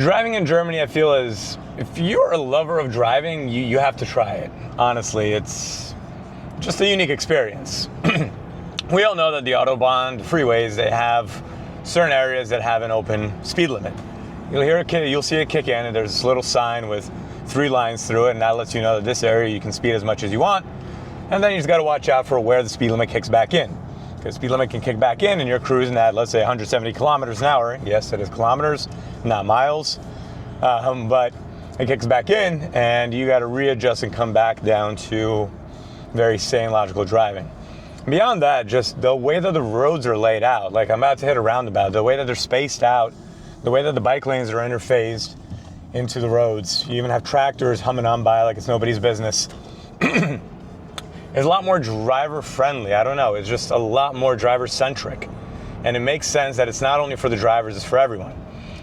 Driving in Germany, I feel, is, if you're a lover of driving, you have to try it. Honestly, it's just a unique experience. We all know that the Autobahn, the freeways, they have certain areas that have an open speed limit. You'll see it kick in, and there's this little sign with 3 lines through it, and that lets you know that this area you can speed as much as you want. And then you just got to watch out for where the speed limit kicks back in, because speed limit can kick back in, and you're cruising at, let's say, 170 kilometers an hour. Yes, it is kilometers, not miles, but it kicks back in, and you got to readjust and come back down to very sane, logical driving. Beyond that, just the way that the roads are laid out, like I'm about to hit a roundabout, the way that they're spaced out, the way that the bike lanes are interphased into the roads. You even have tractors humming on by like it's nobody's business. It's a lot more driver friendly. I don't know. It's just a lot more driver centric. And it makes sense that it's not only for the drivers, it's for everyone.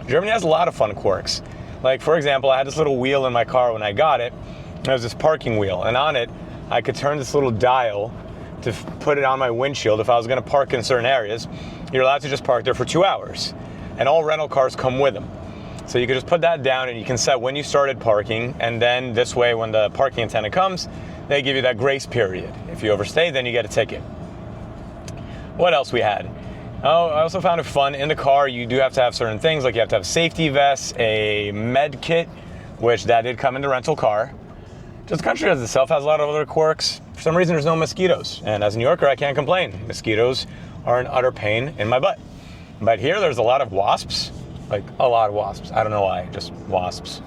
Germany has a lot of fun quirks. Like, for example, I had this little wheel in my car when I got it. It was this parking wheel. And on it, I could turn this little dial to put it on my windshield. If I was going to park in certain areas, you're allowed to just park there for 2 hours. And all rental cars come with them. So you can just put that down and you can set when you started parking. And then this way, when the parking attendant comes, they give you that grace period. If you overstay, then you get a ticket. What else we had? Oh, I also found it fun. In the car, you do have to have certain things, like you have to have safety vests, a med kit, which that did come in the rental car. Just the country as itself has a lot of other quirks. For some reason, there's no mosquitoes. And as a New Yorker, I can't complain. Mosquitoes are an utter pain in my butt. But here, there's a lot of wasps. Like, a lot of wasps. I don't know why, just wasps.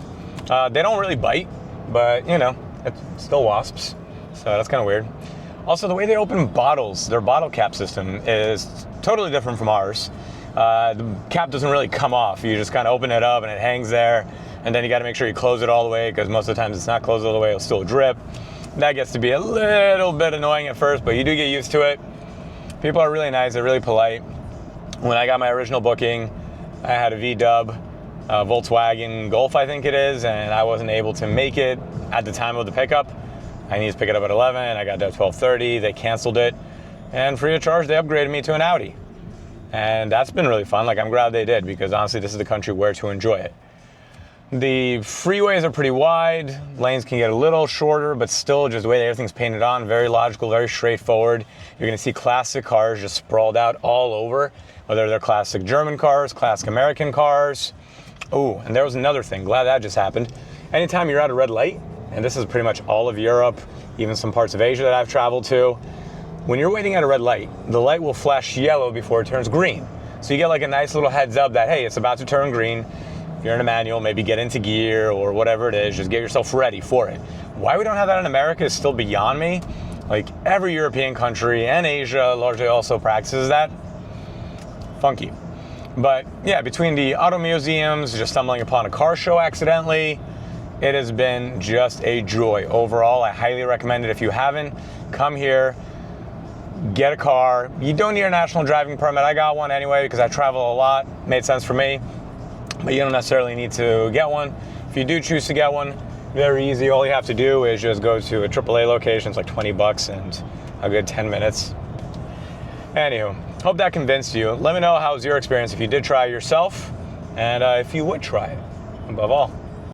They don't really bite, but, you know, it's still wasps. So that's kind of weird. Also, the way they open bottles, their bottle cap system is totally different from ours. The cap doesn't really come off. You just kind of open it up and it hangs there. And then you got to make sure you close it all the way, because most of the times it's not closed all the way, it'll still drip. That gets to be a little bit annoying at first, but you do get used to it. People are really nice, they're really polite. When I got my original booking, I had a V-Dub, Volkswagen Golf, I think it is, and I wasn't able to make it at the time of the pickup. I needed to pick it up at 11, I got there at 12:30, they canceled it, and free of charge, they upgraded me to an Audi. And that's been really fun. Like, I'm glad they did, because honestly, this is the country where to enjoy it. The freeways are pretty wide, lanes can get a little shorter, but still just the way everything's painted on, very logical, very straightforward. You're gonna see classic cars just sprawled out all over, whether they're classic German cars, classic American cars. Oh, and there was another thing, glad that just happened. Anytime you're at a red light, and this is pretty much all of Europe, even some parts of Asia that I've traveled to, when you're waiting at a red light, the light will flash yellow before it turns green. So you get like a nice little heads up that, hey, it's about to turn green. If you're in a manual, maybe get into gear or whatever it is, just get yourself ready for it. Why we don't have that in America is still beyond me. Like, every European country and Asia largely also practices that. Funky. But yeah, between the auto museums, just stumbling upon a car show accidentally, it has been just a joy. Overall, I highly recommend it. If you haven't, come here, get a car. You don't need a national driving permit. I got one anyway because I travel a lot. Made sense for me. But you don't necessarily need to get one. If you do choose to get one, very easy. All you have to do is just go to a AAA location. It's like $20 and a good 10 minutes. Anywho, hope that convinced you. Let me know how was your experience if you did try it yourself, and if you would try it, above all.